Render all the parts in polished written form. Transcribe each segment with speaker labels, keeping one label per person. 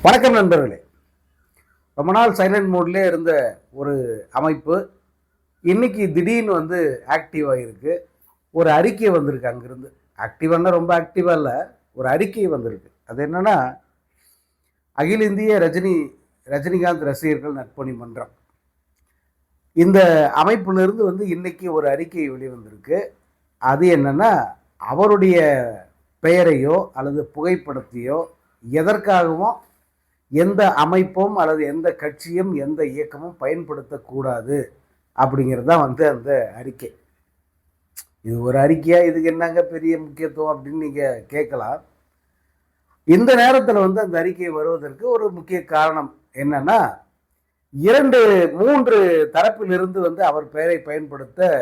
Speaker 1: வணக்கம் நண்பர்களே. ரொம்ப நாள் சைலண்ட் மோட்லேயே இருந்த ஒரு அமைப்பு இன்னைக்கு திடீர்னு ஆக்டிவ் ஆகிருக்கு. ஒரு அறிக்கை வந்திருக்கு அங்கிருந்து. ஆக்டிவானா ரொம்ப ஆக்டிவாக இல்லை, ஒரு அறிக்கை வந்திருக்கு. அது என்னன்னா, அகில இந்திய ரஜினிகாந்த் ரசிகர்கள் நற்பணி மன்றம் இந்த அமைப்பிலிருந்து இன்னைக்கு ஒரு அறிக்கை வெளிவந்திருக்கு. அது என்னன்னா, அவருடைய பெயரையோ அல்லது புகைப்படத்தையோ எதற்காகவும் எந்த அமைப்பும் அல்லது எந்த கட்சியும் எந்த இயக்கமும் பயன்படுத்தக்கூடாது அப்படிங்கிறது தான் அந்த அறிக்கை. இது ஒரு அறிக்கையா, இதுக்கு என்னங்க பெரிய முக்கியத்துவம் அப்படின்னு நீங்கள் கேட்கலாம். இந்த நேரத்தில் அந்த அறிக்கை வருவதற்கு ஒரு முக்கிய காரணம் என்னன்னா, 2-3 தரப்பிலிருந்து அவர் பெயரை பயன்படுத்த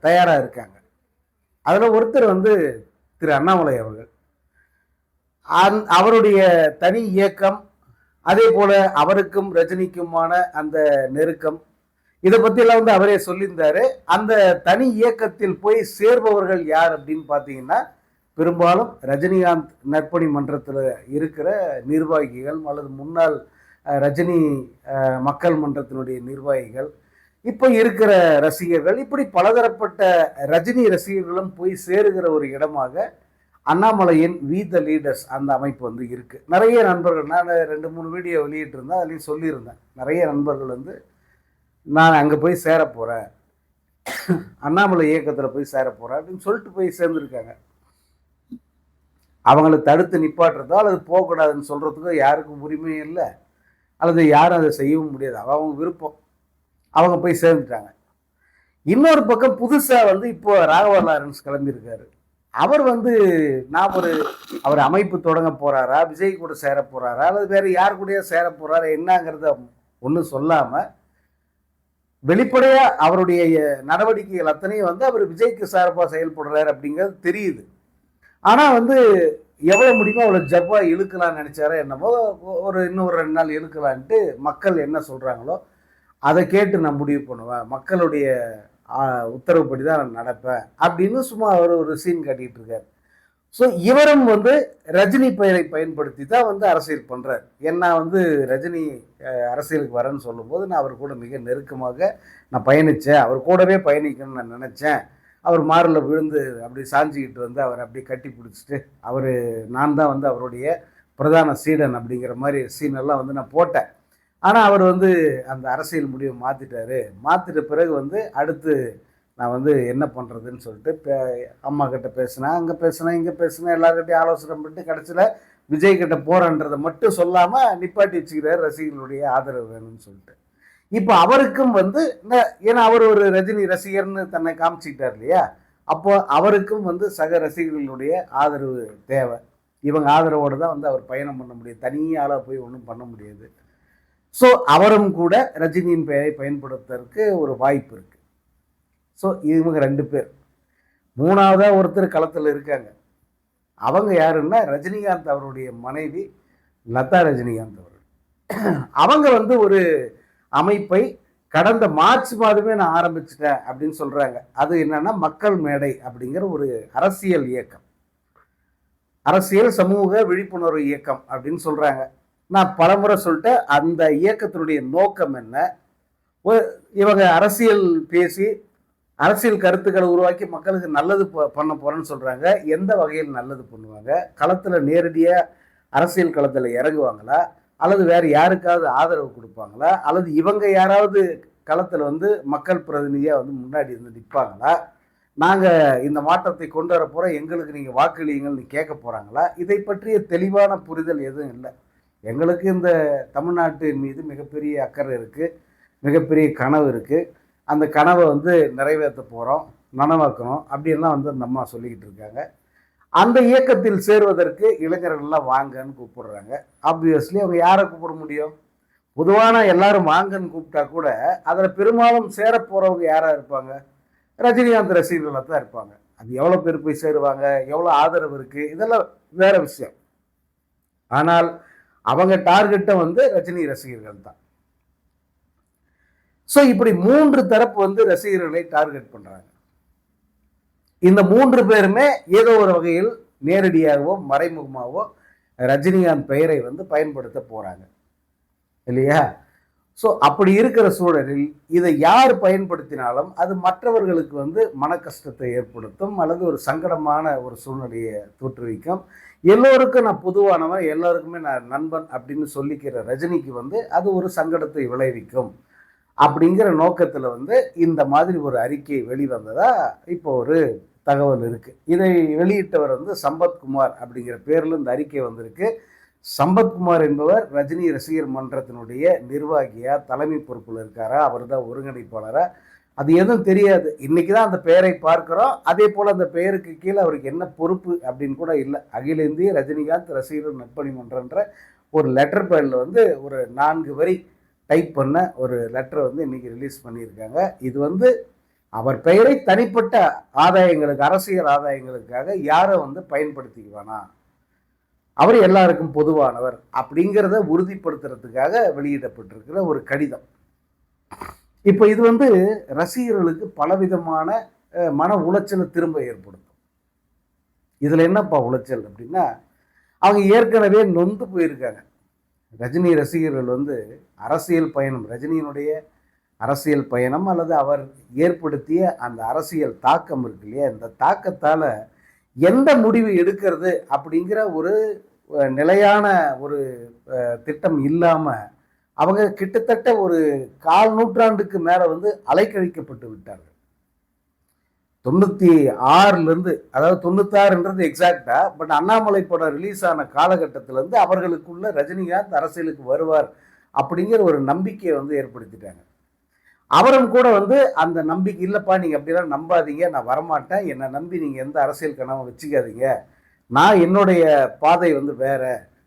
Speaker 1: தயாராக இருக்காங்க. அதில் ஒருத்தர் திரு அண்ணாமலை அவர்கள். அவருடைய தனி இயக்கம், அதே போல அவருக்கும் ரஜினிக்குமான அந்த நெருக்கம், இதை பற்றியெல்லாம் அவரே சொல்லியிருந்தாரு. அந்த தனி இயக்கத்தில் போய் சேர்பவர்கள் யார் அப்படின்னு பார்த்தீங்கன்னா, பெரும்பாலும் ரஜினிகாந்த் நற்பணி மன்றத்தில் இருக்கிற நிர்வாகிகள் அல்லது முன்னாள் ரஜினி மக்கள் மன்றத்தினுடைய நிர்வாகிகள், இப்போ இருக்கிற ரசிகர்கள், இப்படி பலதரப்பட்ட ரஜினி ரசிகர்களும் போய் சேருகிற ஒரு இடமாக அண்ணாமலையின் வி த லீடர்ஸ் அந்த அமைப்பு இருக்குது. நிறைய நண்பர்கள், நான் 2-3 வீடியோ வெளியிட்டிருந்தேன், அதுலேயும் சொல்லியிருந்தேன். நிறைய நண்பர்கள் நான் அங்கே போய் சேர போகிறேன், அண்ணாமலை இயக்கத்தில் போய் சேர போகிறேன் அப்படின்னு சொல்லிட்டு போய் சேர்ந்துருக்காங்க. அவங்களை தடுத்து நிப்பாட்டுறதோ அல்லது போகக்கூடாதுன்னு சொல்கிறதுக்கோ யாருக்கும் உரிமையும் இல்லை, அல்லது யாரும் அதை செய்யவும் முடியாது. அவங்க விருப்பம். அவங்க போய் சேர்ந்துட்டாங்க. இன்னொரு பக்கம் புதுசாக இப்போ ராகவா லாரன்ஸ் கிளம்பியிருக்காரு. அவர் நான் அவர் அமைப்பு தொடங்க போகிறாரா, விஜய் கூட சேர போகிறாரா, அல்லது வேறு யார் கூடயே சேர போகிறாரா என்னங்கிறத ஒன்றும் சொல்லாமல் வெளிப்படையாக அவருடைய நடவடிக்கைகள் அத்தனையும் அவர் விஜய்க்கு சார்பாக செயல்படுறாரு அப்படிங்கிறது தெரியுது. ஆனால் எவ்வளோ முடியுமோ அவ்வளோ ஜப்பாக இழுக்கலான்னு நினச்சாரோ என்னமோ, இன்னும் 2 நாள் இழுக்கலான்ட்டு மக்கள் என்ன சொல்கிறாங்களோ அதை கேட்டு நான் முடிவு பண்ணுவேன், மக்களுடைய உத்தரவுப்படி தான் நான் நடப்பேன் அப்படின்னு சும்மா அவர் ஒரு சீன் காட்டிகிட்டு இருக்கார். ஸோ இவரும் ரஜினி பெயரை பயன்படுத்தி தான் அரசியல் பண்ணுறார். ஏன்னா ரஜினி அரசியலுக்கு வரேன்னு சொல்லும்போது நான் அவர் கூட மிக நெருக்கமாக நான் பயணித்தேன், அவர் கூடவே பயணிக்கணும்னு நான் நினச்சேன். அவர் மாரில் விழுந்து அப்படி சாஞ்சிக்கிட்டு அவர் அப்படி கட்டி பிடிச்சிட்டு நான் தான் அவருடைய பிரதான சீடன் அப்படிங்கிற மாதிரி சீனெல்லாம் நான் போட்டேன். ஆனால் அவர் அந்த அரசியல் முடிவை மாற்றிட்டாரு. மாற்றிட்ட பிறகு அடுத்து நான் என்ன பண்ணுறதுன்னு சொல்லிட்டு அம்மா கிட்ட பேசினேன், அங்கே பேசினேன், இங்கே பேசினேன், எல்லாருக்கிட்டையும் ஆலோசனை பண்ணிட்டு கடைசியில் விஜய் கிட்ட போகிறன்றதை மட்டும் சொல்லாமல் நிப்பாட்டி வச்சுக்கிறார், ரசிகர்களுடைய ஆதரவு வேணும்னு சொல்லிட்டு. இப்போ அவருக்கும் ஏன்னா அவர் ஒரு ரஜினி ரசிகர்னு தன்னை காமிச்சிக்கிட்டார் இல்லையா, அப்போ அவருக்கும் சக ரசிகர்களுடைய ஆதரவு தேவை. இவங்க ஆதரவோடு தான் அவர் பயணம் பண்ண முடியும், தனியால் போய் ஒன்றும் பண்ண முடியாது. ஸோ அவரும் கூட ரஜினியின் பெயரை பயன்படுத்துறதுக்கு ஒரு வாய்ப்பு இருக்குது. ஸோ இவங்க 2 பேர். 3ஆவதாக ஒருத்தர் களத்தில் இருக்காங்க. அவங்க யாருன்னா ரஜினிகாந்த் அவருடைய மனைவி லதா ரஜினிகாந்த் அவர்கள். அவங்க ஒரு அமைப்பை கடந்த மார்ச் மாதமே நான் ஆரம்பிச்சிட்டேன் அப்படின்னு சொல்கிறாங்க. அது என்னன்னா, மக்கள் மேடை அப்படிங்கிற ஒரு அரசியல் இயக்கம், அரசியல் சமூக விழிப்புணர்வு இயக்கம் அப்படின்னு சொல்கிறாங்க. நான் பலமுறை சொல்லிட்டேன், அந்த இயக்கத்தினுடைய நோக்கம் என்ன, இவங்க அரசியல் பேசி அரசியல் கருத்துக்களை உருவாக்கி மக்களுக்கு நல்லது பண்ண போகிறேன்னு சொல்கிறாங்க. எந்த வகையில் நல்லது பண்ணுவாங்க? களத்தில் நேரடியாக அரசியல் களத்தில் இறங்குவாங்களா, அல்லது வேறு யாருக்காவது ஆதரவு கொடுப்பாங்களா, அல்லது இவங்க யாராவது களத்தில் மக்கள் பிரதிநிதியாக முன்னாடி நிற்பாங்களா, நாங்கள் இந்த மாற்றத்தை கொண்டு வர போகிறோம், எங்களுக்கு நீங்கள் வாக்களியுங்கள்னு கேட்க போகிறாங்களா? இதை பற்றிய தெளிவான புரிதல் எதுவும் இல்லை. எங்களுக்கு இந்த தமிழ்நாட்டின் மீது மிகப்பெரிய அக்கறை இருக்குது, மிகப்பெரிய கனவு இருக்குது. அந்த கனவை நிறைவேற்ற போகிறோம், நனவாக்கணும் அப்படின்லாம் அந்த அம்மா சொல்லிக்கிட்டு இருக்காங்க. அந்த இயக்கத்தில் சேருவதற்கு இளைஞர்கள்லாம் வாங்கன்னு கூப்பிடுறாங்க. ஆப்வியஸ்லி அவங்க யாரை கூப்பிட முடியும்? பொதுவான எல்லாரும் வாங்கன்னு கூப்பிட்டா கூட அதில் பெரும்பாலும் சேர போகிறவங்க யாராக இருப்பாங்க? ரஜினிகாந்த் ரசிகர்களாக தான் இருப்பாங்க. அது எவ்வளோ பேர் போய் சேருவாங்க, எவ்வளோ ஆதரவு இருக்குது, இதெல்லாம் வேறு விஷயம். ஆனால் அவங்க டார்கெட்டை ரஜினி ரசிகர்கள் தான். ஸோ இப்படி 3 தரப்பு ரசிகர்களை டார்கெட் பண்ணுறாங்க. இந்த 3 பேருமே ஏதோ ஒரு வகையில் நேரடியாகவோ மறைமுகமாகவோ ரஜினிகாந்த் பெயரை வந்து பயன்படுத்த போறாங்க இல்லையா? ஸோ அப்படி இருக்கிற சூழலில் இதை யார் பயன்படுத்தினாலும் அது மற்றவர்களுக்கு வந்து மன கஷ்டத்தை ஏற்படுத்தும் அல்லது ஒரு சங்கடமான ஒரு சூழ்நிலையை தோற்றுவிக்கும். எல்லோருக்கும் நான் பொதுவானவன், எல்லாருக்குமே நான் நண்பன் அப்படின்னு சொல்லிக்கிற ரஜினிக்கு வந்து அது ஒரு சங்கடத்தை விளைவிக்கும் அப்படிங்கிற நோக்கத்தில் வந்து இந்த மாதிரி ஒரு அறிக்கை வெளிவந்ததா இப்போ ஒரு தகவல் இருக்கு. இதை வெளியிட்டவர் வந்து சம்பத்குமார் அப்படிங்கிற பேரில் இந்த அறிக்கை வந்திருக்கு. சம்பத்குமார் என்பவர் ரஜினி ரசிகர் மன்றத்தினுடைய நிர்வாகியா, தலைமை பொறுப்பில் இருக்காரா, அவர் தான் ஒருங்கிணைப்பாளரா, அது எதுவும் தெரியாது. இன்னைக்கு தான் அந்த பெயரை பார்க்கிறோம். அதே போல் அந்த பெயருக்கு கீழே அவருக்கு என்ன பொறுப்பு அப்படின்னு கூட இல்லை. அகில இந்திய ரஜினிகாந்த் ரசிகர் நற்பணி மன்றன்ற ஒரு லெட்டர் பேடில் வந்து ஒரு 4 வரி டைப் பண்ண ஒரு லெட்டரை வந்து இன்னைக்கு ரிலீஸ் பண்ணியிருக்காங்க. இது வந்து அவர் பெயரை தனிப்பட்ட ஆதாயங்களுக்கு, அரசியல் ஆதாயங்களுக்காக யாரை வந்து பயன்படுத்திக்குவானா, அவர் எல்லாருக்கும் பொதுவானவர் அப்படிங்கிறத உறுதிப்படுத்துறதுக்காக வெளியிடப்பட்டிருக்கிற ஒரு கடிதம். இப்போ இது வந்து ரசிகர்களுக்கு பலவிதமான மன உளைச்சலை திரும்ப ஏற்படுத்தும். இதுல என்னப்பா உளைச்சல் அப்படின்னா, அவங்க ஏற்கனவே நொந்து போயிருக்காங்க. ரஜினி ரசிகர்கள் வந்து அரசியல் பயணம், ரஜினியினுடைய அரசியல் பயணம் அல்லது அவர் ஏற்படுத்திய அந்த அரசியல் தாக்கம் இருக்கு இல்லையா, இந்த தாக்கத்தால எந்த முடிவு எடுக்கிறது அப்படிங்கிற ஒரு நிலையான ஒரு திட்டம் இல்லாம அவங்க கிட்டத்தட்ட ஒரு 1/4 நூற்றாண்டுக்கு மேல வந்து அலைக்கழிக்கப்பட்டு விட்டார்கள். 96 அதாவது 96 எக்ஸாக்டா, பட் அண்ணாமலை படம் ரிலீஸ் ஆன காலகட்டத்திலிருந்து அவர்களுக்குள்ள ரஜினிகாந்த் அரசியலுக்கு வருவார் அப்படிங்கிற ஒரு நம்பிக்கையை வந்து ஏற்படுத்திட்டாங்க. அவரும் கூட வந்து அந்த நம்பிக்கை இல்லப்பா, நீங்க அப்படிலாம் நம்பாதீங்க, நான் வரமாட்டேன், என்னை நம்பி நீங்க எந்த அரசியல் கனவை வச்சுக்காதீங்க, நான் என்னுடைய பாதை வந்து வேற,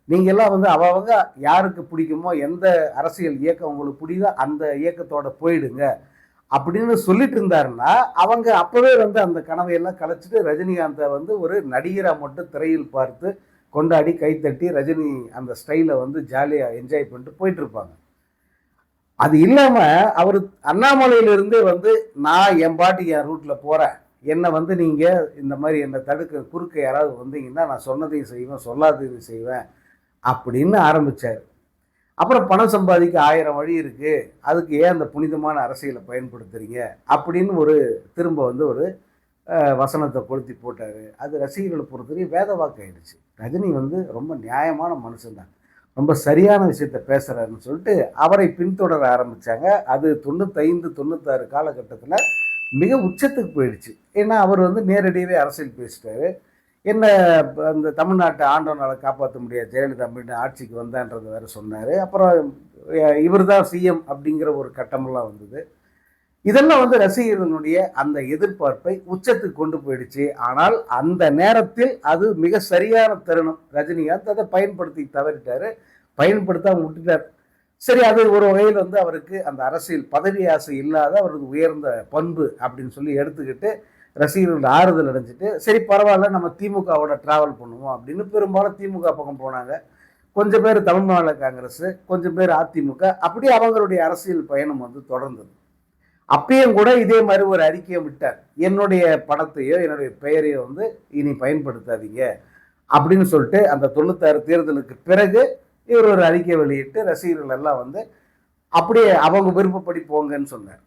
Speaker 1: நீங்க எல்லாம் வந்து அவங்க யாருக்கு பிடிக்குமோ, எந்த அரசியல் இயக்கம் உங்களுக்கு பிடிக்குதோ அந்த இயக்கத்தோட போயிடுங்க அப்படின்னு சொல்லிட்டு இருந்தாருன்னா, அவங்க அப்பவே வந்து அந்த கனவையெல்லாம் கலைச்சிட்டு ரஜினிகாந்தை வந்து ஒரு நடிகரா மட்டும் திரையில் பார்த்து கொண்டாடி கைத்தட்டி ரஜினி அந்த ஸ்டைலை வந்து ஜாலியா என்ஜாய் பண்ணிட்டு போயிட்டு இருப்பாங்க. அது இல்லாம அவர் அண்ணாமலையிலிருந்தே வந்து நான் என் பாட்டுக்கு என் ரூட்ல போறேன், என்னை வந்து நீங்க இந்த மாதிரி என்னை தடுக்க குறுக்க யாராவது வந்தீங்கன்னா நான் சொன்னதையும் செய்வேன், சொல்லாததையும் செய்வேன் அப்படின்னு ஆரம்பிச்சார். அப்புறம் பணம் சம்பாதிக்க 1000 வழி இருக்கு, அதுக்கு ஏன் அந்த புனிதமான அரசியலை பயன்படுத்துறீங்க அப்படின்னு ஒரு திரும்ப வந்து ஒரு வசனத்தை கொளுத்தி போட்டாரு. அது ரசிகர்களை பொறுத்தவரையும் வேத வாக்கு ஆயிடுச்சு. ரஜினி வந்து ரொம்ப நியாயமான மனுஷன் தான், ரொம்ப சரியான விஷயத்த பேசுறாருன்னு சொல்லிட்டு அவரை பின்தொடர ஆரம்பிச்சாங்க. அது 95, 96 காலகட்டத்தில் மிக உச்சத்துக்கு போயிடுச்சு. ஏன்னா அவர் வந்து நேரடியாகவே அரசியல் பேசிட்டாரு. என்ன அந்த தமிழ்நாட்டை ஆண்டவனால காப்பாற்ற முடியாது, ஜெயலலிதா அப்படின்னு ஆட்சிக்கு வந்தான்றது வேற சொன்னார். அப்புறம் இவர் தான் சிஎம் அப்படிங்கிற ஒரு கட்டமெல்லாம் வந்தது. இதெல்லாம் வந்து ரசிகர்களுடைய அந்த எதிர்பார்ப்பை உச்சத்துக்கு கொண்டு போயிடுச்சு. ஆனால் அந்த நேரத்தில் அது மிக சரியான தருணம். ரஜினிகாந்த் அதை பயன்படுத்தி தவறிட்டாரு, பயன்படுத்தாம விட்டுட்டார். சரி, அது ஒரு வகையில் வந்து அவருக்கு அந்த அரசியல் பதவி ஆசை இல்லாத அவருக்கு உயர்ந்த பண்பு அப்படின்னு சொல்லி எடுத்துக்கிட்டு ரசிகர்கள் ஆறுதல் அடைஞ்சிட்டு, சரி பரவாயில்ல நம்ம திமுகவோட டிராவல் பண்ணுவோம் அப்படின்னு பெரும்பாலும் திமுக பக்கம் போனாங்க. கொஞ்சம் பேர் தமிழ் மாநில காங்கிரஸ், கொஞ்சம் பேர் அதிமுக, அப்படி அவங்களுடைய அரசியல் பயணம் வந்து தொடர்ந்தது. அப்பயும் கூட இதே மாதிரி ஒரு அறிக்கையை விட்டார், என்னுடைய படத்தையோ என்னுடைய பெயரையோ வந்து இனி பயன்படுத்தாதீங்க அப்படின்னு சொல்லிட்டு. அந்த 96 தேர்தலுக்கு பிறகு இவர் ஒரு அறிக்கை வெளியிட்டு ரசிகர்கள் எல்லாம் வந்து அப்படியே அவங்க விருப்பப்படி போங்கன்னு சொன்னார்.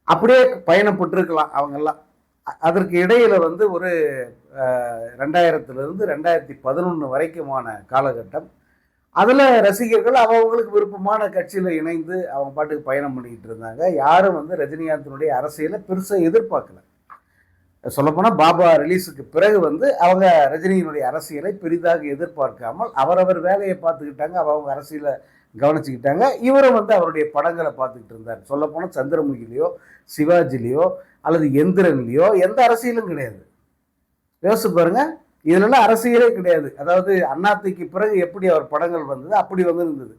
Speaker 1: அப்படியே பயணப்பட்டிருக்கலாம் அவங்கெல்லாம். அதற்கு இடையில வந்து ஒரு 2000 2011 வரைக்குமான காலகட்டம். அதில் ரசிகர்கள் அவங்களுக்கு விருப்பமான கட்சியில் இணைந்து அவங்க பாட்டுக்கு பயணம் பண்ணிக்கிட்டு இருந்தாங்க. யாரும் வந்து ரஜினிகாந்தினுடைய அரசியலை பெருசாக எதிர்பார்க்கல. சொல்லப்போனால் பாபா ரிலீஸுக்கு பிறகு வந்து அவங்க ரஜினியினுடைய அரசியலை பெரிதாக எதிர்பார்க்காமல் அவரவர் வேலையை பார்த்துக்கிட்டாங்க, அவங்க அரசியலை கவனிச்சுக்கிட்டாங்க. இவரும் வந்து அவருடைய படங்களை பார்த்துக்கிட்டு இருந்தார். சொல்லப்போனால் சந்திரமுகிலையோ சிவாஜிலையோ அல்லது எந்திரன்லையோ எந்த அரசியலும் கிடையாது. யோசிச்சு பாருங்க, இதுலலாம் அரசியலே கிடையாது. அதாவது அண்ணாத்துக்கு பிறகு எப்படி அவர் படங்கள் வந்தது அப்படி வந்து இருந்தது.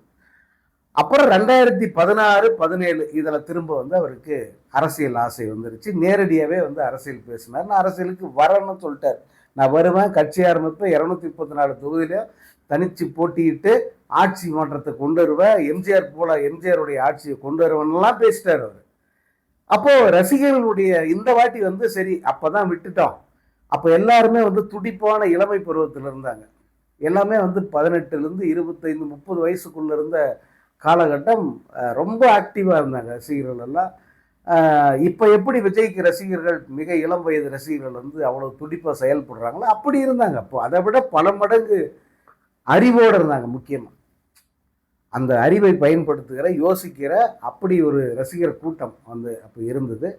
Speaker 1: அப்புறம் 2016, 17 இதில் திரும்ப வந்து அவருக்கு அரசியல் ஆசை வந்துருச்சு. நேரடியாகவே வந்து அரசியல் பேசினார். நான் அரசியலுக்கு வரேன்னு சொல்லிட்டார். நான் வருவேன், கட்சி ஆரம்பிப்பேன், 234 தொகுதியிலையும் தனிச்சு போட்டியிட்டு ஆட்சி மாற்றத்தை கொண்டு வருவேன், எம்ஜிஆர் போல எம்ஜிஆருடைய ஆட்சியை கொண்டு வருவேன்லாம் பேசிட்டார் அவர். அப்போ ரசிகர்களுடைய இந்த வாட்டி வந்து சரி அப்பதான் விட்டுட்டோம். அப்போ எல்லாருமே வந்து துடிப்பான இளமை பருவத்தில் இருந்தாங்க. எல்லாமே வந்து 18லேருந்து 25 30 வயசுக்குள்ள இருந்த காலகட்டம். ரொம்ப ஆக்டிவாக இருந்தாங்க ரசிகர்கள் எல்லாம். இப்போ எப்படி விஜய்க்கு ரசிகர்கள் மிக இளம் வயது ரசிகர்கள் வந்து அவ்வளோ துடிப்பாக செயல்படுறாங்களோ அப்படி இருந்தாங்க. அப்போ அதை விட பல மடங்கு அறிவோடு இருந்தாங்க. முக்கியமாக அந்த அறிவை பயன்படுத்துகிற யோசிக்கிற அப்படி ஒரு ரசிகர் கூட்டம் வந்து அப்போ இருந்தது.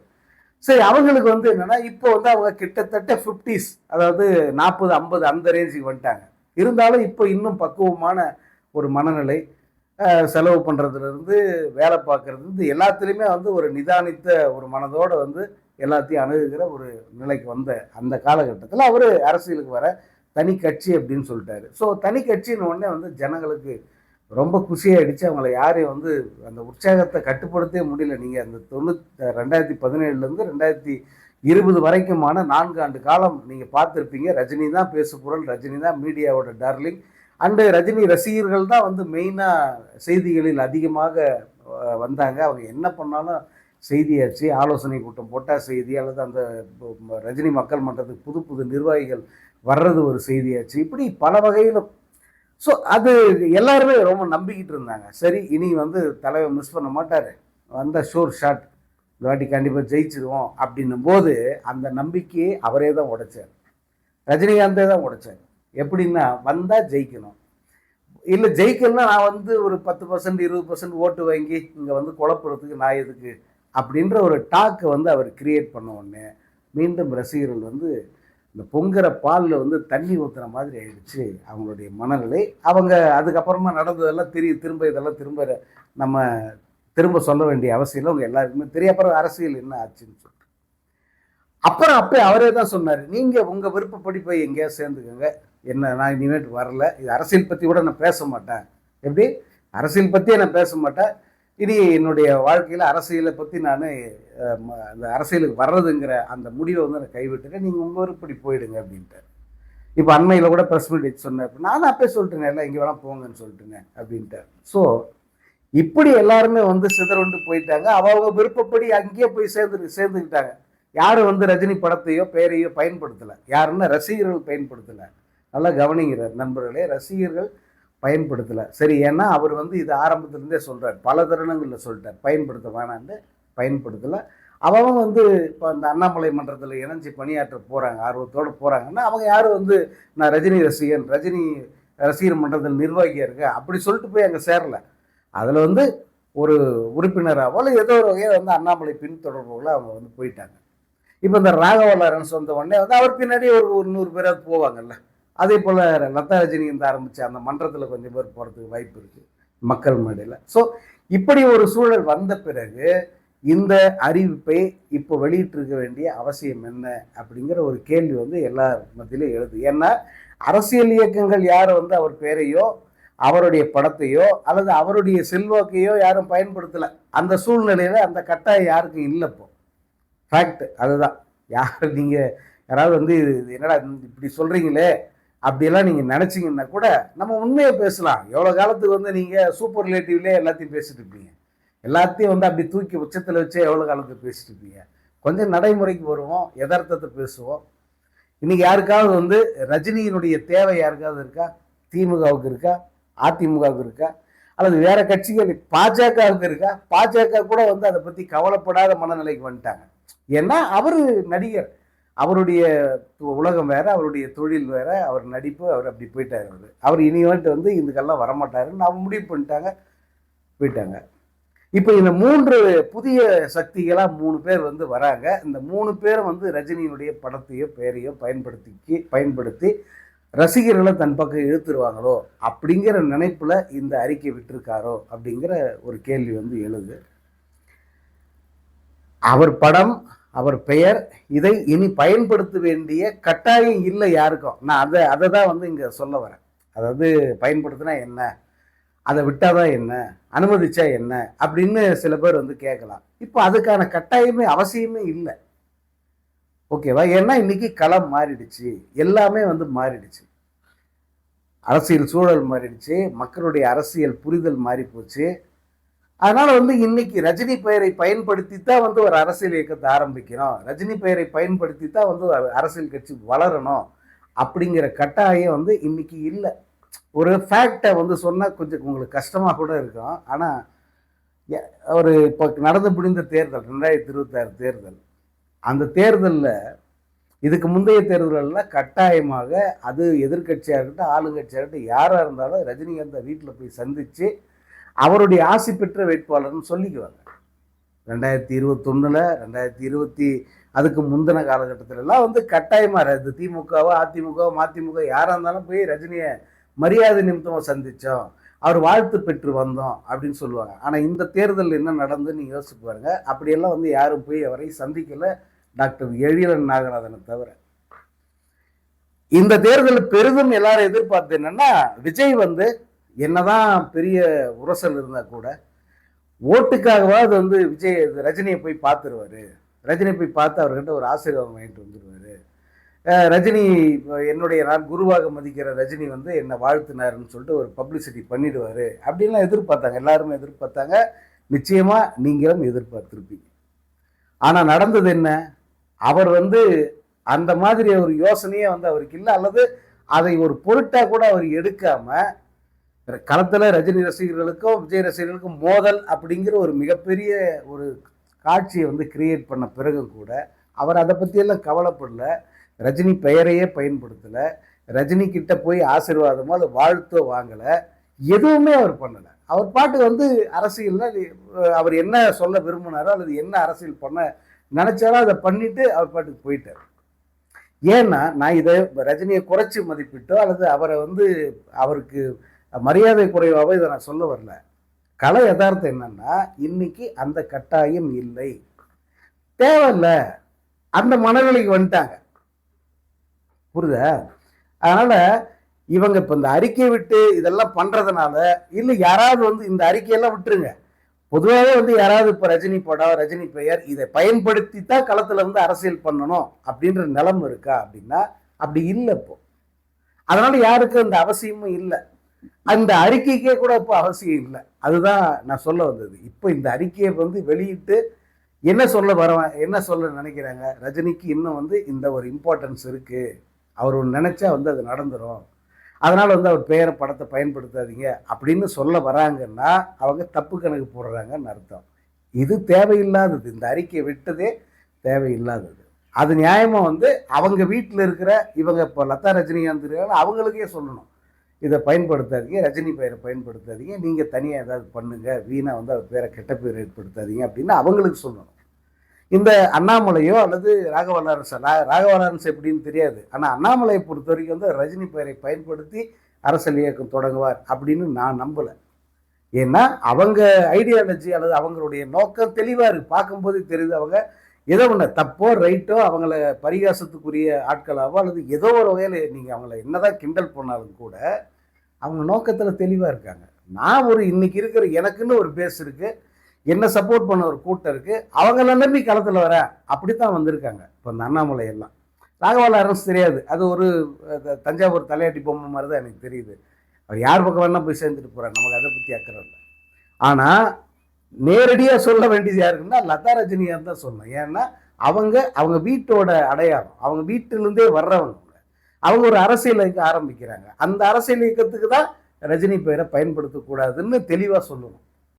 Speaker 1: சரி, அவங்களுக்கு வந்து என்னன்னா இப்போ வந்து அவங்க கிட்டத்தட்ட 50s, அதாவது 40 50 அந்த ரேஞ்சுக்கு வந்துட்டாங்க. இருந்தாலும் இப்போ இன்னும் பக்குவமான ஒரு மனநிலை, செலவு பண்ணுறதுலேருந்து வேலை பார்க்கறதுலேருந்து எல்லாத்துலேயுமே வந்து ஒரு நிதானித்த ஒரு மனதோடு வந்து எல்லாத்தையும் அணுகுகிற ஒரு நிலைக்கு வந்த அந்த காலகட்டத்தில் அவர் அரசியலுக்கு வர தனி கட்சி அப்படின்னு சொல்லிட்டாரு. ஸோ தனி கட்சின்னு உடனே வந்து ஜனங்களுக்கு ரொம்ப குஷியாயிடுச்சு. அவங்கள யாரையும் வந்து அந்த உற்சாகத்தை கட்டுப்படுத்தவே முடியல. நீங்கள் அந்த 2017லேருந்து 2020 வரைக்குமான 4 ஆண்டு காலம் நீங்கள் பார்த்துருப்பீங்க. ரஜினி தான் பேசுபொருள், ரஜினி தான் மீடியாவோட டார்லிங். அண்டு ரஜினி ரசிகர்கள் தான் வந்து மெயினாக செய்திகளில் அதிகமாக வந்தாங்க. அவங்க என்ன பண்ணாலும் செய்தியாச்சு. ஆலோசனை கூட்டம் போட்டால் செய்தி, அல்லது அந்த ரஜினி மக்கள் மன்றத்துக்கு புது புது நிர்வாகிகள் வர்றது ஒரு செய்தியாச்சு. இப்படி பல வகையிலும். ஸோ அது எல்லாருமே ரொம்ப நம்பிக்கிட்டு இருந்தாங்க. சரி, இனி வந்து தலைவர் மிஸ் பண்ண மாட்டார், வந்த ஷோர் ஷாட், இந்த வாட்டி கண்டிப்பாக ஜெயிச்சிருவோம் அப்படின்னும் போது அந்த நம்பிக்கையை அவரே தான் உடைச்சார். ரஜினிகாந்தே தான் உடைச்சார். எப்படின்னா, வந்தால் ஜெயிக்கணும், இல்லை ஜெயிக்கணும்னா நான் வந்து ஒரு 10% 20% ஓட்டு வாங்கி இங்கே வந்து குழப்புறதுக்கு நான் எதுக்கு அப்படின்ற ஒரு டாக்கை வந்து அவர் கிரியேட் பண்ண உடனே மீண்டும் ரசிகர்கள் வந்து இந்த பொங்குற பாலில் வந்து தண்ணி ஊற்றுற மாதிரி ஆயிடுச்சு அவங்களுடைய மனநிலை. அவங்க அதுக்கப்புறமா நடந்ததெல்லாம் திரும்ப நம்ம திரும்ப சொல்ல வேண்டிய அவசியம் அவங்க எல்லாருக்குமே தெரியும். அப்புறம் அரசியல் என்ன ஆச்சுன்னு சொல்லிட்டு அப்புறம் அவரே தான் சொன்னார், நீங்கள் உங்கள் விருப்பப்படி போய் எங்கேயா சேர்ந்துக்கோங்க, என்ன நான் இனிமேட்டு வரல, இது அரசியல் பற்றி கூட நான் பேச மாட்டேன். எப்படி அரசியல் பற்றியே நான் பேச மாட்டேன், இனி என்னுடைய வாழ்க்கையில் அரசியலை பற்றி நான் அந்த அரசியலுக்கு வர்றதுங்கிற அந்த முடிவை வந்து நான் கைவிட்டுட்டேன், நீங்கள் உங்கள் விருப்பப்படி போயிடுங்க அப்படின்ட்டு. இப்போ அண்மையில் கூட ப்ரெஸ் மீட் வச்சு சொன்னேன், நான் அப்பே சொல்லிட்டேங்க, எல்லாம் இங்கே வேணால் போங்கன்னு சொல்லிட்டுங்க அப்படின்ட்டு. ஸோ இப்படி எல்லாருமே வந்து சிதறண்டு போயிட்டாங்க. அவங்க விருப்பப்படி அங்கேயே போய் சேர்ந்துக்கிட்டாங்க. யாரும் வந்து ரஜினி படத்தையோ பெயரையோ பயன்படுத்தலை. யாருன்னா ரசிகர்கள் பயன்படுத்தலை. நல்லா கவனிங்கிறார் நண்பர்களே, ரசிகர்கள் பயன்படுத்தலை. சரி, ஏன்னா அவர் வந்து இது ஆரம்பத்துலேருந்தே சொல்கிறார், பல தருணங்களில் சொல்லிட்டார் பயன்படுத்த வேணான்னு. பயன்படுத்தலை. அவங்க வந்து இப்போ அந்த அண்ணாமலை மன்றத்தில் இணைஞ்சி பணியாற்ற போகிறாங்க, ஆர்வத்தோடு போகிறாங்கன்னா அவங்க யாரும் வந்து நான் ரஜினி ரசிகர் மன்றத்தில் நிர்வாகியாக இருக்கேன் அப்படி சொல்லிட்டு போய் அங்கே சேரலை. அதில் வந்து ஒரு உறுப்பினராகவோ இல்லை ஏதோ ஒரு வகையில் வந்து அண்ணாமலை பின்தொடர்புகளை அவங்க வந்து போயிட்டாங்க. இப்போ இந்த ராகவல்லாரன் சொந்த உடனே வந்து அவர் பின்னாடி ஒரு 100 பேராவது போவாங்கல்ல. அதே போல் லதா ரஜினி இந்த ஆரம்பித்து அந்த மன்றத்தில் கொஞ்சம் பேர் போகிறதுக்கு வாய்ப்பு இருக்குது மக்கள் மேடையில். ஸோ இப்படி ஒரு சூழல் வந்த பிறகு இந்த அறிவிப்பை இப்போ வெளியிட்டிருக்க வேண்டிய அவசியம் என்ன அப்படிங்கிற ஒரு கேள்வி வந்து எல்லார் மத்தியிலும் எழுது. ஏன்னா அரசியல் இயக்கங்கள் யாரும் வந்து அவர் பேரையோ அவருடைய படத்தையோ அல்லது அவருடைய செல்வாக்கையோ யாரும் பயன்படுத்தலை. அந்த சூழ்நிலையில் அந்த கட்டாயம் யாருக்கும் இல்லை. இப்போ ஃபேக்ட் அதுதான். நீங்கள் யாராவது வந்து என்னடா இப்படி சொல்கிறீங்களே அப்படியெல்லாம் நீங்கள் நினச்சிங்கன்னா கூட நம்ம உண்மையை பேசலாம். எவ்வளோ காலத்துக்கு வந்து நீங்கள் சூப்பர் ரிலேட்டிவ்லேயே எல்லாத்தையும் பேசிட்டு இருப்பீங்க, எல்லாத்தையும் வந்து அப்படி தூக்கி உச்சத்தில் வச்சே எவ்வளோ காலத்துக்கு பேசிட்டு இருப்பீங்க. கொஞ்சம் நடைமுறைக்கு வருவோம், யதார்த்தத்தை பேசுவோம். இன்றைக்கி யாருக்காவது வந்து ரஜினியினுடைய தேவை யாருக்காவது இருக்கா? திமுகவுக்கு இருக்கா? அதிமுகவுக்கு இருக்கா? அல்லது வேற கட்சிகள் பாஜகவுக்கு இருக்கா? பாஜக கூட வந்து அதை பற்றி கவலைப்படாத மனநிலைக்கு வந்துட்டாங்க. ஏன்னா அவர் நடிகர், அவருடைய உலகம் வேற, அவருடைய தொழில் வேற, அவர் நடிப்பு, அவர் அப்படி போயிட்டார். அவர் இனிமேட்டு வந்து இதுக்கெல்லாம் வரமாட்டாருன்னு அவங்க முடிவு பண்ணிட்டாங்க, போயிட்டாங்க. இப்போ இந்த 3 புதிய சக்திகளாக 3 பேர் வந்து வராங்க. இந்த 3 பேரும் வந்து ரஜினியினுடைய படத்தையோ பெயரையோ பயன்படுத்தி ரசிகர்களை தன் பக்கம் இழுத்துருவாங்களோ அப்படிங்கிற நினைப்புல இந்த அறிக்கை விட்டிருக்காரோ அப்படிங்கிற ஒரு கேள்வி வந்து எழுது. அவர் படம், அவர் பெயர், இதை இனி பயன்படுத்த வேண்டிய கட்டாயம் இல்லை யாருக்கும். நான் அதை தான் வந்து இங்கே சொல்ல வரேன். அதாவது பயன்படுத்தினா என்ன, அதை விட்டாதான் என்ன, அனுமதிச்சா என்ன அப்படின்னு சில பேர் வந்து கேட்கலாம். இப்போ அதுக்கான கட்டாயமே அவசியமே இல்லை. ஓகேவா? ஏன்னா இன்னைக்கு களம் மாறிடுச்சு, எல்லாமே வந்து மாறிடுச்சு, அரசியல் சூழல் மாறிடுச்சு, மக்களுடைய அரசியல் புரிதல் மாறி போச்சு. அதனால வந்து இன்னைக்கு ரஜினி பெயரை பயன்படுத்தி தான் வந்து ஒரு அரசியல் இயக்கத்தை ஆரம்பிக்கணும், ரஜினி பெயரை பயன்படுத்தி தான் வந்து அரசியல் கட்சி வளரணும் அப்படிங்கிற கட்டாயம் வந்து இன்னைக்கு இல்லை. ஒரு ஃபேக்டை வந்து சொன்னால் கொஞ்சம் உங்களுக்கு கஷ்டமாக கூட இருக்கும். ஆனால் ஒரு இப்போ நடந்து முடிந்த தேர்தல் 2026 தேர்தல், அந்த தேர்தலில் இதுக்கு முந்தைய தேர்தலில் கட்டாயமாக அது எதிர்கட்சியாக இருக்கட்டும் ஆளுங்கட்சியாக இருக்கட்டும் யாராக இருந்தாலும் ரஜினிகாந்தை வீட்டில் போய் சந்தித்து அவருடைய ஆசி பெற்ற வேட்பாளர்னு சொல்லிக்குவாங்க. 2021 2020 அதுக்கு முந்தின காலகட்டத்திலலாம் வந்து கட்டாயமாக இது திமுகவோ அதிமுகவோ மதிமுக யாராக இருந்தாலும் போய் ரஜினியை மரியாதை நிமித்தமாக சந்தித்தோம், அவர் வாழ்த்து பெற்று வந்தோம் அப்படின்னு சொல்லுவாங்க. ஆனால் இந்த தேர்தல் என்ன நடந்துன்னு யோசிச்சு பாருங்க. அப்படியெல்லாம் வந்து யாரும் போய் அவரை சந்திக்கலை, டாக்டர் எழிலன் நாகராஜனை தவிர. இந்த தேர்தல் பெரிதும் எல்லாரும் எதிர்பார்த்து என்னன்னா, விஜய் வந்து என்னதான் பெரிய உரசல் இருந்தால் கூட ஓட்டுக்காகவாது வந்து விஜய் ரஜினியை போய் பார்த்துருவாரு, ரஜினியை போய் பார்த்து அவர்கிட்ட ஒரு ஆசீர்வாதம் வாங்கிட்டு வந்துடுவாரு, ரஜினி என்னுடைய நான் குருவாக மதிக்கிற ரஜினி வந்து என்னை வாழ்த்தினாருன்னு சொல்லிட்டு ஒரு பப்ளிசிட்டி பண்ணிடுவார் அப்படின்லாம் எதிர்பார்த்தாங்க, எல்லாருமே எதிர்பார்த்தாங்க. நிச்சயமாக நீங்களும் எதிர்பார்த்துருப்பீங்க. ஆனால் நடந்தது என்ன? அவர் வந்து அந்த மாதிரி ஒரு யோசனையே வந்து அவருக்கு இல்லை, அல்லது அதை ஒரு பொருட்டாக கூட அவர் எடுக்காமல் களத்தில் ரஜினி ரசிகர்களுக்கும் விஜய் ரசிகர்களுக்கும் மோதல் அப்படிங்கிற ஒரு மிகப்பெரிய ஒரு காட்சியை வந்து கிரியேட் பண்ண பிறகும் கூட அவர் அதை பற்றியெல்லாம் கவலைப்படல, ரஜினி பெயரையே பயன்படுத்தலை, ரஜினி கிட்ட போய் ஆசீர்வாதமோ அது வாழ்த்தோ வாங்கலை, எதுவுமே அவர் பண்ணலை. அவர் பாட்டு வந்து அரசியலில் அவர் என்ன சொல்ல விரும்பினாரோ அல்லது என்ன அரசியல் பண்ண நினச்சாரோ அதை பண்ணிட்டு அவர் பாட்டுக்கு போயிட்டார். ஏன்னா நான் இதை ரஜினியை குறைச்சி மதிப்பிட்டோ அல்லது அவரை வந்து அவருக்கு மரியாதை குறைவாக இதை நான் சொல்ல வரல. கலை யதார்த்தம் என்னன்னா, இன்னைக்கு அந்த கட்டாயம் இல்லை, தேவையில்லை, அந்த மனநிலைக்கு வந்துட்டாங்க. புரியுதா? அதனால இவங்க இப்போ இந்த அறிக்கையை விட்டு இதெல்லாம் பண்றதுனால இல்லை, யாராவது வந்து இந்த அறிக்கையெல்லாம் விட்டுருங்க, பொதுவாகவே வந்து யாராவது இப்போ ரஜினி படம் ரஜினி பெயர் இதை பயன்படுத்தி தான் களத்தில் வந்து அரசியல் பண்ணணும் அப்படின்ற நிலைமை இருக்கா அப்படின்னா அப்படி இல்லை இப்போ. அதனால யாருக்கும் அந்த அவசியமும் இல்லை, அந்த அறிக்கைக்கே கூட இப்போ அவசியம் இல்லை. அதுதான் நான் சொல்ல வந்தது. இப்போ இந்த அறிக்கையை வந்து வெளியிட்டு என்ன சொல்ல நினைக்கிறாங்க, ரஜினிக்கு இன்னும் வந்து இந்த ஒரு இம்பார்ட்டன்ஸ் இருக்கு, அவர் ஒன்று நினைச்சா வந்து அது நடந்துடும், அதனால வந்து அவர் பெயரை படத்தை பயன்படுத்தாதீங்க அப்படின்னு சொல்ல வராங்கன்னா அவங்க தப்பு கணக்கு போடுறாங்கன்னு அர்த்தம். இது தேவையில்லாதது, இந்த அறிக்கையை விட்டதே தேவையில்லாதது. அது நியாயமாக வந்து அவங்க வீட்டில் இருக்கிற இவங்க இப்போ லதா ரஜினிகாந்த் அவங்களுக்கே சொல்லணும், இதை பயன்படுத்தாதீங்க, ரஜினி பெயரை பயன்படுத்தாதீங்க, நீங்கள் தனியாக ஏதாவது பண்ணுங்கள், வீணாக வந்து அவர் பேரை கெட்ட பேர் ஏற்படுத்தாதீங்க அப்படின்னு அவங்களுக்கு சொல்லணும். இந்த அண்ணாமலையோ அல்லது ராகவ லாரன்ஸ் எப்படின்னு தெரியாது, ஆனால் அண்ணாமலையை பொறுத்த வரைக்கும் வந்து ரஜினி பெயரை பயன்படுத்தி அரசியல் இயக்கம் தொடங்குவார் அப்படின்னு நான் நம்பலை. ஏன்னா அவங்க ஐடியாலஜி அல்லது அவங்களுடைய நோக்கம் தெளிவாக இருக்குது, பார்க்கும்போதே தெரியுது. அவங்க ஏதோ ஒன்று தப்போ ரைட்டோ அவங்கள பரிகாசத்துக்குரிய ஆட்களாவோ அல்லது ஏதோ ஒரு வகையில் நீங்கள் அவங்கள என்னதான் கிண்டல் பண்ணாலும் கூட அவங்க நோக்கத்தில் தெளிவாக இருக்காங்க. நான் ஒரு இன்னைக்கு இருக்கிற எனக்குன்னு ஒரு பேஸ் இருக்குது, என்ன சப்போர்ட் பண்ண ஒரு கூட்டம் இருக்குது, அவங்கள நம்பி களத்தில் வர அப்படித்தான் வந்திருக்காங்க. இப்போ இந்த அண்ணாமலை எல்லாம் ராகவ லாரன்ஸ் தெரியாது, அது ஒரு தஞ்சாவூர் தலையாட்டி பொம்மை மாதிரி தான் எனக்கு தெரியுது. அவர் யார் பக்கம் வேணால் போய் சேர்ந்துட்டு போகிறார், நமக்கு அதை பற்றி அக்கறை இல்லை. ஆனால் நேரடியாக சொல்ல வேண்டியது யாருக்குன்னா லதா ரஜினிகாந்த் தான் சொல்லணும். ஏன்னா அவங்க வீட்டோட அடையாளம், அவங்க வீட்டிலேருந்தே வர்றவங்க, அவங்க ஒரு அரசியல் இயக்க ஆரம்பிக்கிறாங்க, அந்த அரசியல் இயக்கத்துக்கு தான் ரஜினி பெயரை பயன்படுத்தக்கூடாதுன்னு தெளிவாக சொல்லணும்.